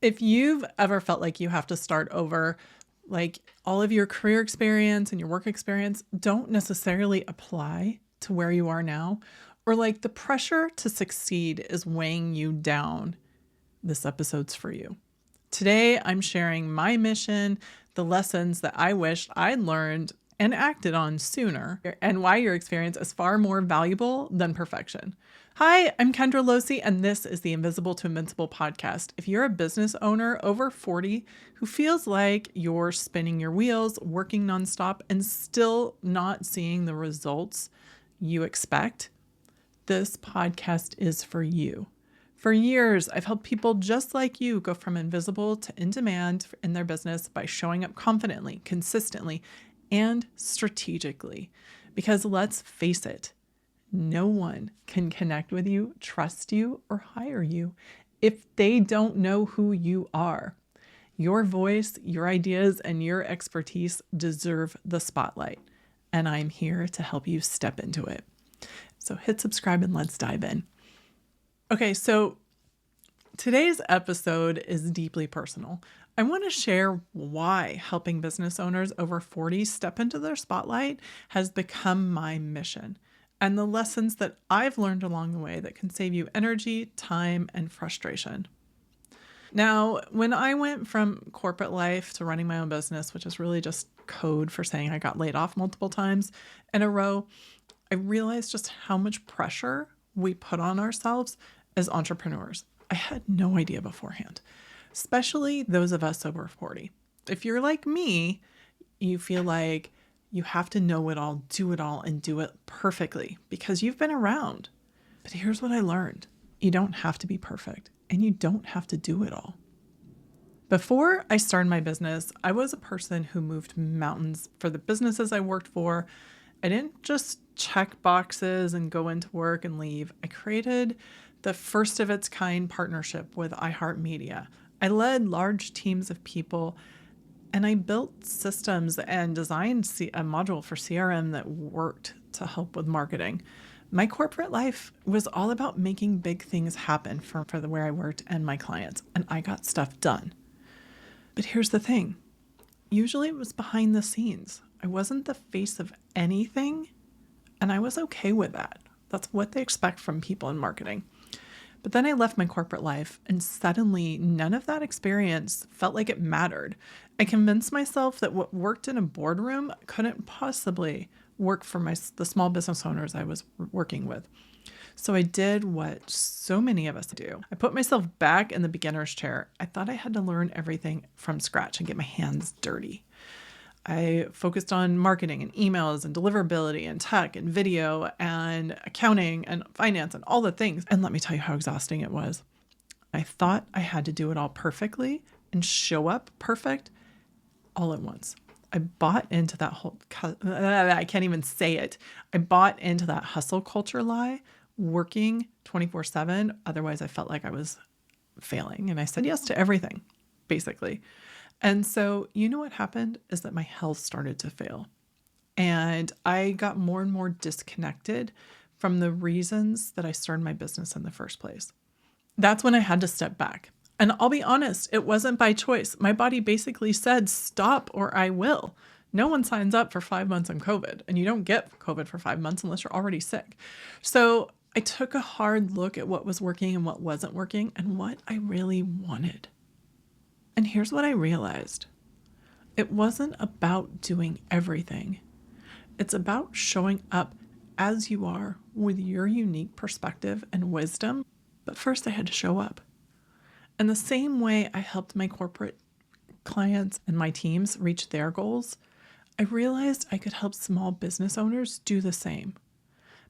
If you've ever felt like you have to start over, like all of your career experience and your work experience don't necessarily apply to where you are now, or like the pressure to succeed is weighing you down, this episode's for you. Today, I'm sharing my mission, the lessons that I wish I'd learned and acted on sooner, and why your experience is far more valuable than perfection. Hi, I'm Kendra Losee, and this is the Invisible to Invincible podcast. If you're a business owner over 40 who feels like you're spinning your wheels, working nonstop, and still not seeing the results you expect, this podcast is for you. For years, I've helped people just like you go from invisible to in demand in their business by showing up confidently, consistently, and strategically. Because let's face it, no one can connect with you, trust you, or hire you if they don't know who you are. Your voice, your ideas, and your expertise deserve the spotlight, and I'm here to help you step into it. So hit subscribe and let's dive in. Okay, so today's episode is deeply personal. I want to share why helping business owners over 40 step into their spotlight has become my mission, and the lessons that I've learned along the way that can save you energy, time, and frustration. Now, when I went from corporate life to running my own business, which is really just code for saying I got laid off multiple times in a row, I realized just how much pressure we put on ourselves as entrepreneurs. I had no idea beforehand, especially those of us over 40. If you're like me, you feel like you have to know it all, and do it perfectly because you've been around. But here's what I learned. You don't have to be perfect, and you don't have to do it all. Before I started my business, I was a person who moved mountains for the businesses I worked for. I didn't just check boxes and go into work and leave. I created the first of its kind partnership with iHeartMedia. I led large teams of people, and I built systems and designed a module for CRM that worked to help with marketing. My corporate life was all about making big things happen for where I worked and my clients, and I got stuff done. But here's the thing. Usually it was behind the scenes. I wasn't the face of anything, and I was okay with that. That's what they expect from people in marketing. But then I left my corporate life, and suddenly none of that experience felt like it mattered. I convinced myself that what worked in a boardroom couldn't possibly work for the small business owners I was working with. So I did what so many of us do. I put myself back in the beginner's chair. I thought I had to learn everything from scratch and get my hands dirty. I focused on marketing and emails and deliverability and tech and video and accounting and finance and all the things. And let me tell you how exhausting it was. I thought I had to do it all perfectly and show up perfect all at once. I bought into that I can't even say it. I bought into that hustle culture lie, working 24/7. Otherwise, I felt like I was failing. And I said yes to everything, basically. And so, you know what happened is that my health started to fail. And I got more and more disconnected from the reasons that I started my business in the first place. That's when I had to step back. And I'll be honest, it wasn't by choice. My body basically said, stop or I will. No one signs up for 5 months on COVID, and you don't get COVID for 5 months unless you're already sick. So I took a hard look at what was working and what wasn't working and what I really wanted. And here's what I realized. It wasn't about doing everything. It's about showing up as you are with your unique perspective and wisdom. But first I had to show up. And the same way I helped my corporate clients and my teams reach their goals, I realized I could help small business owners do the same.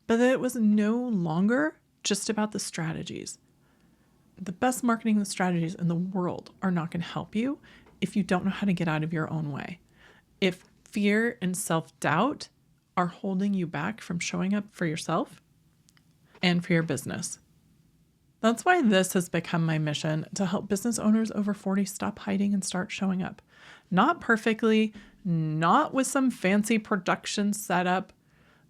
But that it was no longer just about the strategies. The best marketing strategies in the world are not going to help you if you don't know how to get out of your own way. If fear and self-doubt are holding you back from showing up for yourself and for your business. That's why this has become my mission, to help business owners over 40 stop hiding and start showing up. Not perfectly, not with some fancy production setup,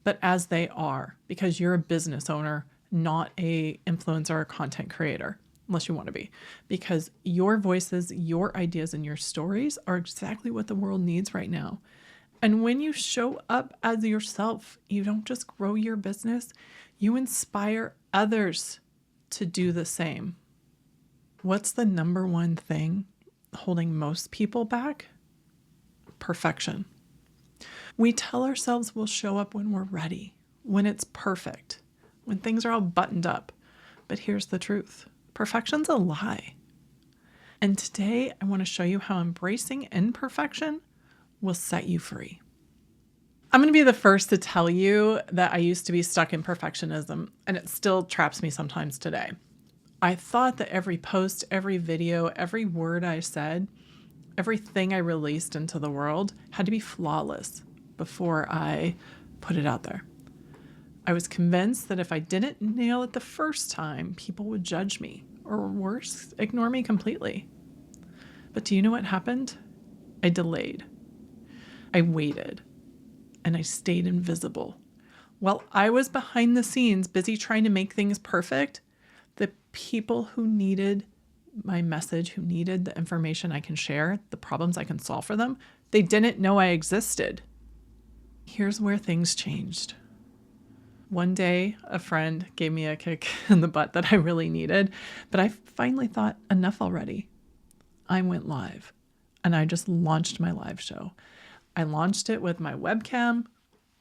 but as they are, because you're a business owner, not a influencer or content creator. unless you want to be, because your voices, your ideas, and your stories are exactly what the world needs right now. And when you show up as yourself, you don't just grow your business, you inspire others to do the same. What's the number one thing holding most people back? Perfection. We tell ourselves we'll show up when we're ready, when it's perfect, when things are all buttoned up. But here's the truth. Perfection's a lie. And today I want to show you how embracing imperfection will set you free. I'm going to be the first to tell you that I used to be stuck in perfectionism, and it still traps me sometimes today. I thought that every post, every video, every word I said, everything I released into the world had to be flawless before I put it out there. I was convinced that if I didn't nail it the first time, people would judge me, or worse, ignore me completely. But do you know what happened? I delayed. I waited. And I stayed invisible. While I was behind the scenes, busy trying to make things perfect, the people who needed my message, who needed the information I can share, the problems I can solve for them, they didn't know I existed. Here's where things changed. One day, a friend gave me a kick in the butt that I really needed, but I finally thought, enough already. I went live, and I just launched my live show. I launched it with my webcam,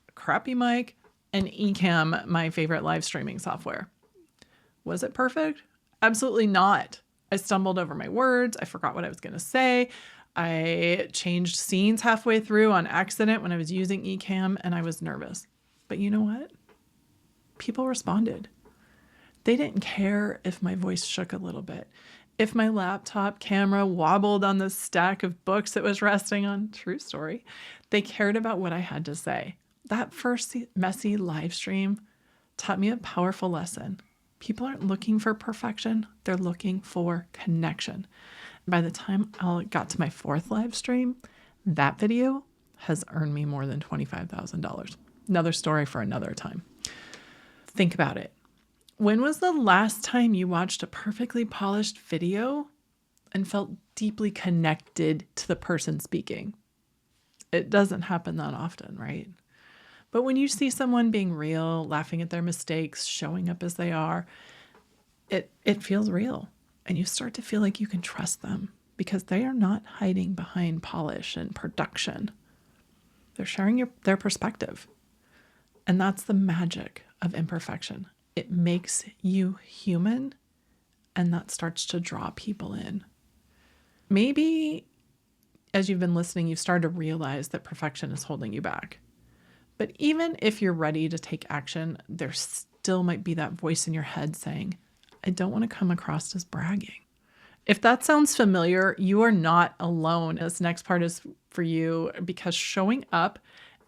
a crappy mic, and Ecamm, my favorite live streaming software. Was it perfect? Absolutely not. I stumbled over my words. I forgot what I was going to say. I changed scenes halfway through on accident when I was using Ecamm, and I was nervous. But you know what? People responded. They didn't care if my voice shook a little bit, if my laptop camera wobbled on the stack of books it was resting on. True story. They cared about what I had to say. That first messy live stream taught me a powerful lesson. People aren't looking for perfection. They're looking for connection. By the time I got to my fourth live stream, that video has earned me more than $25,000. Another story for another time. Think about it. When was the last time you watched a perfectly polished video and felt deeply connected to the person speaking? It doesn't happen that often, right? But when you see someone being real, laughing at their mistakes, showing up as they are, it feels real. And you start to feel like you can trust them because they are not hiding behind polish and production. They're sharing their perspective. And that's the magic of imperfection. It makes you human, and that starts to draw people in. Maybe as you've been listening, you've started to realize that perfection is holding you back. But even if you're ready to take action, there still might be that voice in your head saying, I don't want to come across as bragging. If that sounds familiar, you are not alone. This next part is for you because showing up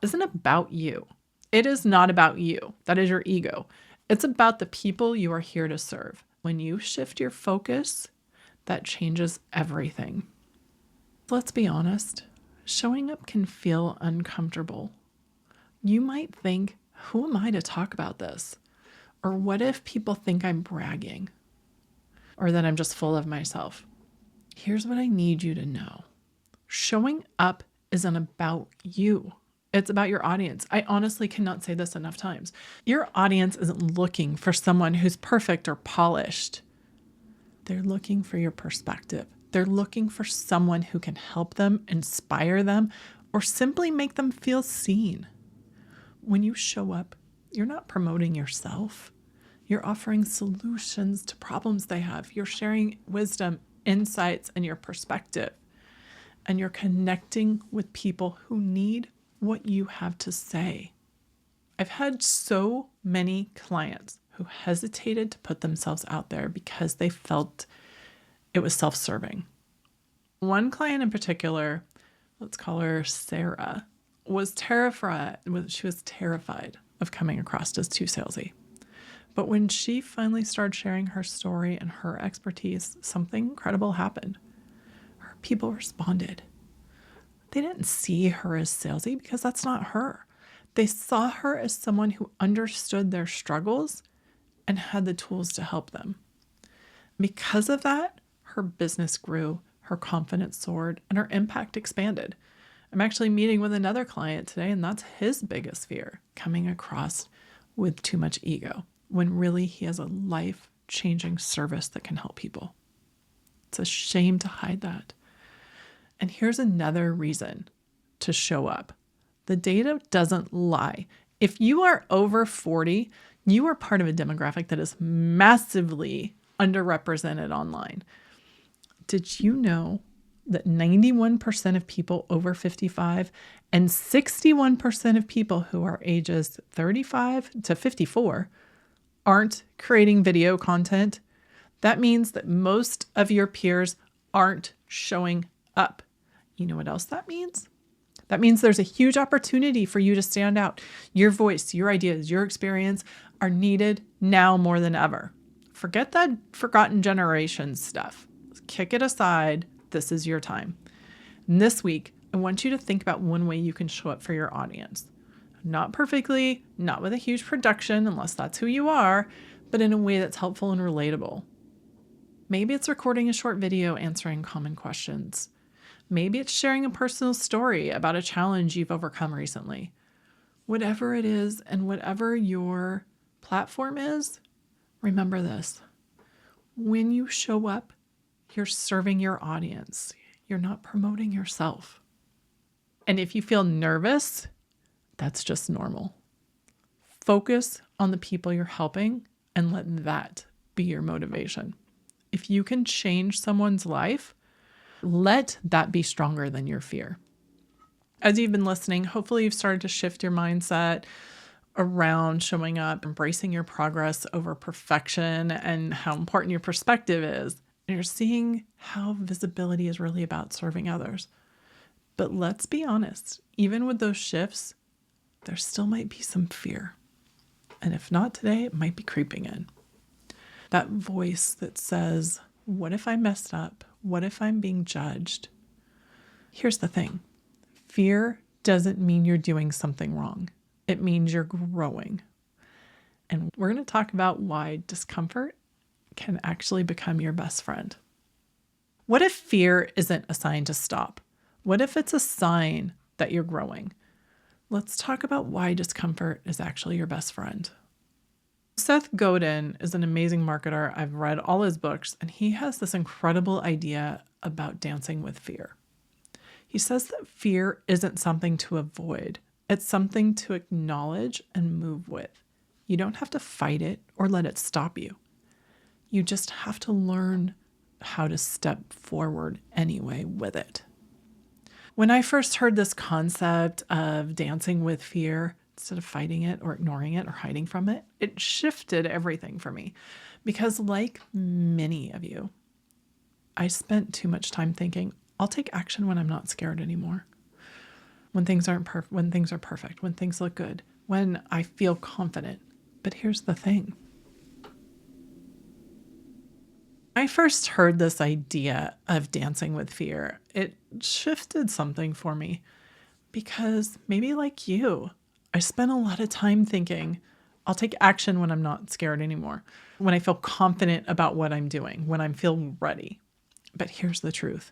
isn't about you. It is not about you. That is your ego. It's about the people you are here to serve. When you shift your focus, that changes everything. Let's be honest, showing up can feel uncomfortable. You might think, who am I to talk about this? Or what if people think I'm bragging? Or that I'm just full of myself? Here's what I need you to know. Showing up isn't about you. It's about your audience. I honestly cannot say this enough times. Your audience isn't looking for someone who's perfect or polished. They're looking for your perspective. They're looking for someone who can help them, inspire them, or simply make them feel seen. When you show up, you're not promoting yourself. You're offering solutions to problems they have. You're sharing wisdom, insights, and your perspective. And you're connecting with people who need what you have to say. I've had so many clients who hesitated to put themselves out there because they felt it was self-serving. One client in particular, let's call her Sarah, was terrified. She was terrified of coming across as too salesy. But when she finally started sharing her story and her expertise, something incredible happened. Her people responded. They didn't see her as salesy because that's not her. They saw her as someone who understood their struggles and had the tools to help them. Because of that, her business grew, her confidence soared, and her impact expanded. I'm actually meeting with another client today, and that's his biggest fear, coming across with too much ego, when really he has a life-changing service that can help people. It's a shame to hide that. And here's another reason to show up. The data doesn't lie. If you are over 40, you are part of a demographic that is massively underrepresented online. Did you know that 91% of people over 55 and 61% of people who are ages 35 to 54 aren't creating video content? That means that most of your peers aren't showing up. You know what else that means? That means there's a huge opportunity for you to stand out. Your voice, your ideas, your experience are needed now more than ever. Forget that forgotten generation stuff. Kick it aside. This is your time. And this week, I want you to think about one way you can show up for your audience. Not perfectly, not with a huge production, unless that's who you are, but in a way that's helpful and relatable. Maybe it's recording a short video answering common questions. Maybe it's sharing a personal story about a challenge you've overcome recently. Whatever it is and whatever your platform is, remember this. When you show up, you're serving your audience. You're not promoting yourself. And if you feel nervous, that's just normal. Focus on the people you're helping and let that be your motivation. If you can change someone's life, let that be stronger than your fear. As you've been listening, hopefully you've started to shift your mindset around showing up, embracing your progress over perfection, and how important your perspective is. And you're seeing how visibility is really about serving others. But let's be honest, even with those shifts, there still might be some fear. And if not today, it might be creeping in. That voice that says, what if I messed up? What if I'm being judged? Here's the thing. Fear doesn't mean you're doing something wrong. It means you're growing. And we're going to talk about why discomfort can actually become your best friend. What if fear isn't a sign to stop? What if it's a sign that you're growing? Let's talk about why discomfort is actually your best friend. Seth Godin is an amazing marketer. I've read all his books, and he has this incredible idea about dancing with fear. He says that fear isn't something to avoid. It's something to acknowledge and move with. You don't have to fight it or let it stop you. You just have to learn how to step forward anyway with it. When I first heard this concept of dancing with fear, instead of fighting it or ignoring it or hiding from it, it shifted everything for me. Because like many of you, I spent too much time thinking, I'll take action when I'm not scared anymore. When things aren't perfect, when things are perfect, when things look good, when I feel confident. But here's the thing. I first heard this idea of dancing with fear. It shifted something for me because maybe like you, I spent a lot of time thinking, I'll take action when I'm not scared anymore, when I feel confident about what I'm doing, when I feel ready. But here's the truth.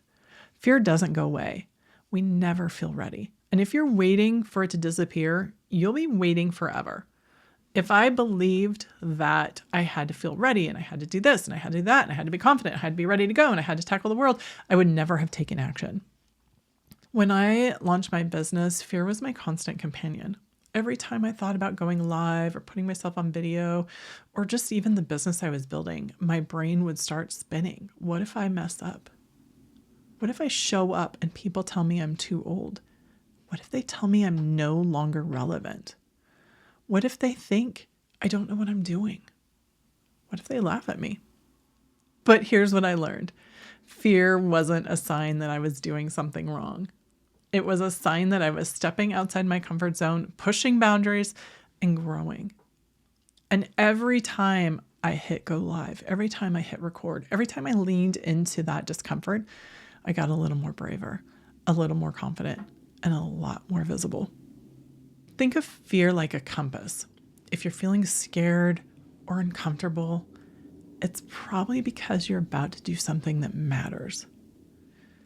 Fear doesn't go away. We never feel ready. And if you're waiting for it to disappear, you'll be waiting forever. If I believed that I had to feel ready and I had to do this and I had to do that and I had to be confident, I had to be ready to go and I had to tackle the world, I would never have taken action. When I launched my business, fear was my constant companion. Every time I thought about going live or putting myself on video or just even the business I was building, my brain would start spinning. What if I mess up? What if I show up and people tell me I'm too old? What if they tell me I'm no longer relevant? What if they think I don't know what I'm doing? What if they laugh at me? But here's what I learned. Fear wasn't a sign that I was doing something wrong. It was a sign that I was stepping outside my comfort zone, pushing boundaries, and growing. And every time I hit go live, every time I hit record, every time I leaned into that discomfort, I got a little more braver, a little more confident, and a lot more visible. Think of fear like a compass. If you're feeling scared or uncomfortable, it's probably because you're about to do something that matters.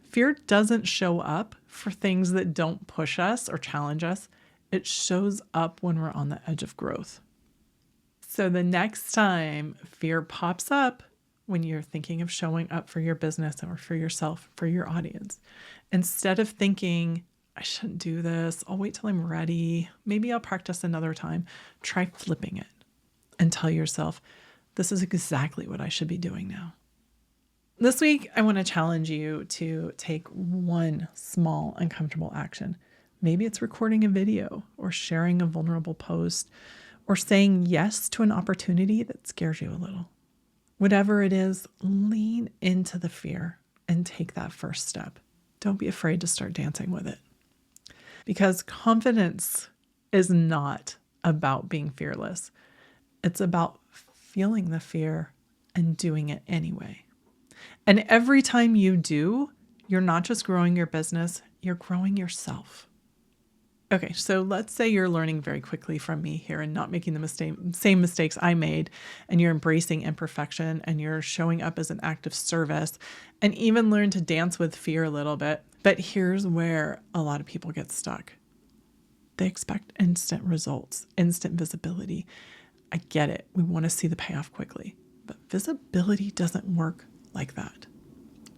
Fear doesn't show up for things that don't push us or challenge us. It shows up when we're on the edge of growth. So the next time fear pops up when you're thinking of showing up for your business or for yourself, for your audience, instead of thinking, I shouldn't do this, I'll wait till I'm ready, maybe I'll practice another time, try flipping it and tell yourself, this is exactly what I should be doing now. This week, I want to challenge you to take one small uncomfortable action. Maybe it's recording a video or sharing a vulnerable post or saying yes to an opportunity that scares you a little. Whatever it is, lean into the fear and take that first step. Don't be afraid to start dancing with it. Because confidence is not about being fearless. It's about feeling the fear and doing it anyway. And every time you do, you're not just growing your business, you're growing yourself. Okay, so let's say you're learning very quickly from me here and not making the same mistakes I made, and you're embracing imperfection and you're showing up as an act of service and even learn to dance with fear a little bit. But here's where a lot of people get stuck. They expect instant results, instant visibility. I get it. We want to see the payoff quickly, but visibility doesn't work like that.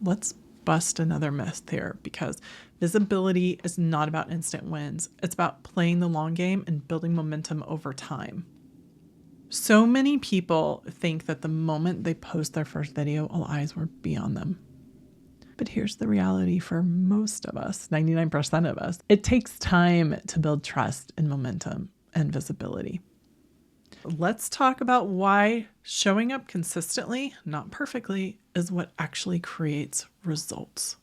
Let's bust another myth here, because visibility is not about instant wins. It's about playing the long game and building momentum over time. So many people think that the moment they post their first video, all eyes will be on them. But here's the reality for most of us, 99% of us. It takes time to build trust and momentum and visibility. Let's talk about why showing up consistently, not perfectly, is what actually creates results.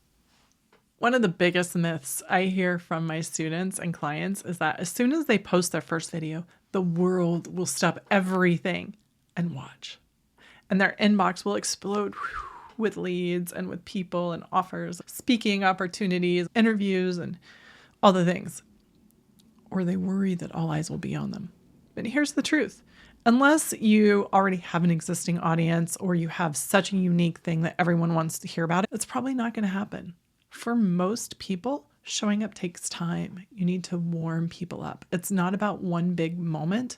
One of the biggest myths I hear from my students and clients is that as soon as they post their first video, the world will stop everything and watch. And their inbox will explode with leads and with people and offers, speaking opportunities, interviews, and all the things. Or they worry that all eyes will be on them. But here's the truth. Unless you already have an existing audience or you have such a unique thing that everyone wants to hear about, it's probably not going to happen. For most people, showing up takes time. You need to warm people up. It's not about one big moment.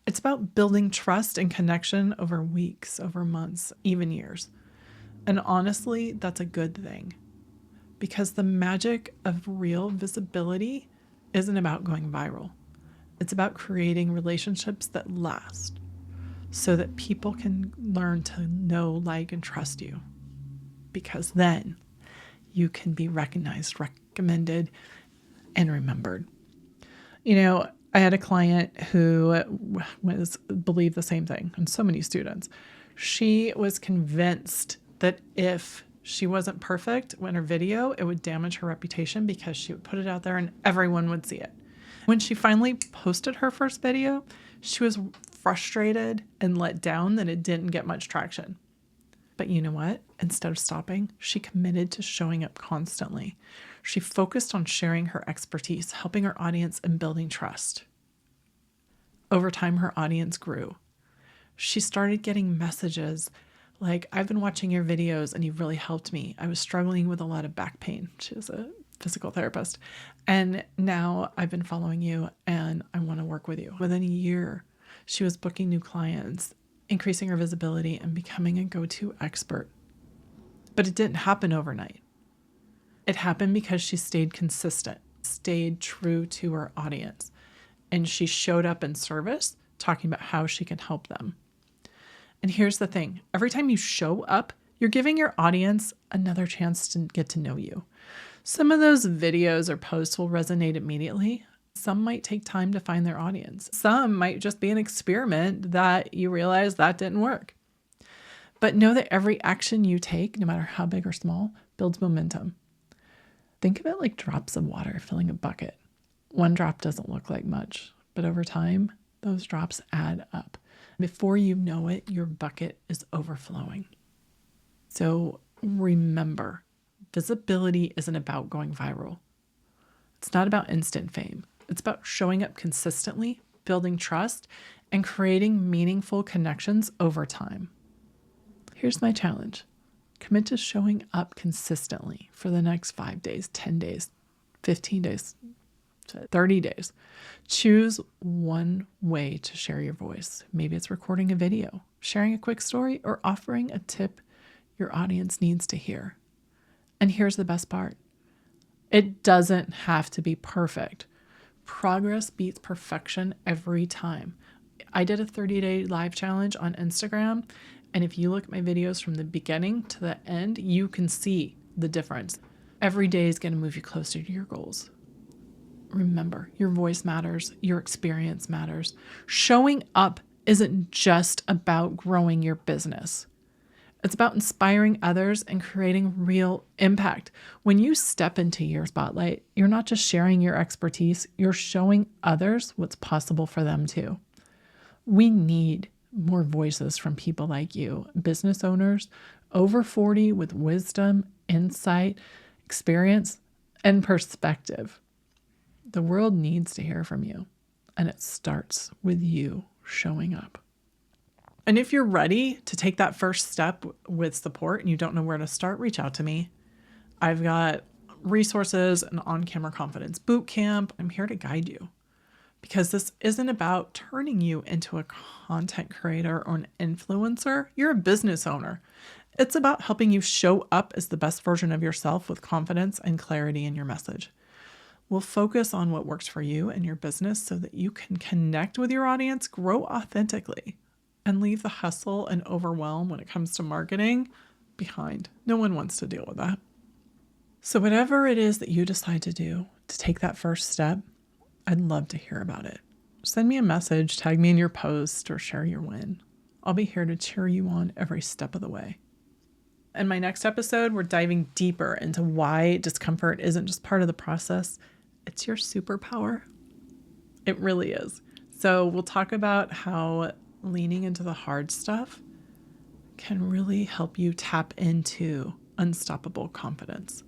It's about building trust and connection over weeks, over months, even years. And honestly, that's a good thing, because the magic of real visibility isn't about going viral. It's about creating relationships that last so that people can learn to know, like, and trust you, because then you can be recognized, recommended, and remembered. You know, I had a client who believed the same thing, and so many students. She was convinced that if she wasn't perfect in her video, it would damage her reputation because she would put it out there and everyone would see it. When she finally posted her first video, she was frustrated and let down that it didn't get much traction. But you know what? Instead of stopping, she committed to showing up constantly. She focused on sharing her expertise, helping her audience, and building trust. Over time, her audience grew. She started getting messages like, I've been watching your videos and you've really helped me. I was struggling with a lot of back pain. She was a physical therapist. And now I've been following you and I want to work with you. Within a year, she was booking new clients, increasing her visibility, and becoming a go-to expert. But it didn't happen overnight. It happened because she stayed consistent, stayed true to her audience, and she showed up in service, talking about how she can help them. And here's the thing. Every time you show up, you're giving your audience another chance to get to know you. Some of those videos or posts will resonate immediately. Some might take time to find their audience. Some might just be an experiment that you realize that didn't work. But know that every action you take, no matter how big or small, builds momentum. Think of it like drops of water filling a bucket. One drop doesn't look like much, but over time, those drops add up. Before you know it, your bucket is overflowing. So remember, visibility isn't about going viral. It's not about instant fame. It's about showing up consistently, building trust, and creating meaningful connections over time. Here's my challenge. Commit to showing up consistently for the next 5 days, 10 days, 15 days, 30 days. Choose one way to share your voice. Maybe it's recording a video, sharing a quick story, or offering a tip your audience needs to hear. And here's the best part. It doesn't have to be perfect. Progress beats perfection every time. I did a 30-day live challenge on Instagram, and if you look at my videos from the beginning to the end, you can see the difference. Every day is going to move you closer to your goals. Remember, your voice matters. Your experience matters. Showing up isn't just about growing your business. It's about inspiring others and creating real impact. When you step into your spotlight, you're not just sharing your expertise, you're showing others what's possible for them too. We need more voices from people like you, business owners over 40 with wisdom, insight, experience, and perspective. The world needs to hear from you, and it starts with you showing up. And if you're ready to take that first step with support and you don't know where to start, reach out to me. I've got resources, an on-camera confidence boot camp. I'm here to guide you because this isn't about turning you into a content creator or an influencer. You're a business owner. It's about helping you show up as the best version of yourself with confidence and clarity in your message. We'll focus on what works for you and your business so that you can connect with your audience, grow authentically, and leave the hustle and overwhelm when it comes to marketing behind. No one wants to deal with that. So whatever it is that you decide to do to take that first step, I'd love to hear about it. Send me a message, tag me in your post, or share your win. I'll be here to cheer you on every step of the way. In my next episode, we're diving deeper into why discomfort isn't just part of the process. It's your superpower. It really is. So we'll talk about how leaning into the hard stuff can really help you tap into unstoppable confidence,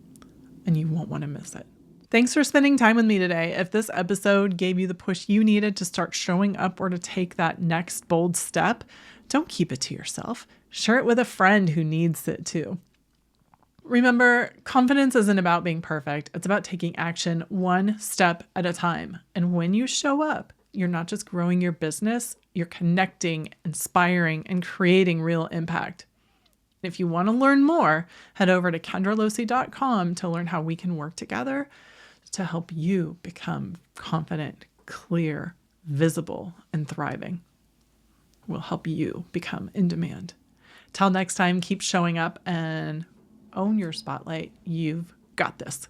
and you won't want to miss it. Thanks for spending time with me today. If this episode gave you the push you needed to start showing up or to take that next bold step, don't keep it to yourself. Share it with a friend who needs it too. Remember, confidence isn't about being perfect. It's about taking action one step at a time. And when you show up, you're not just growing your business, you're connecting, inspiring, and creating real impact. If you want to learn more, head over to kendralosee.com to learn how we can work together to help you become confident, clear, visible, and thriving. We'll help you become in demand. Till next time, keep showing up and own your spotlight. You've got this.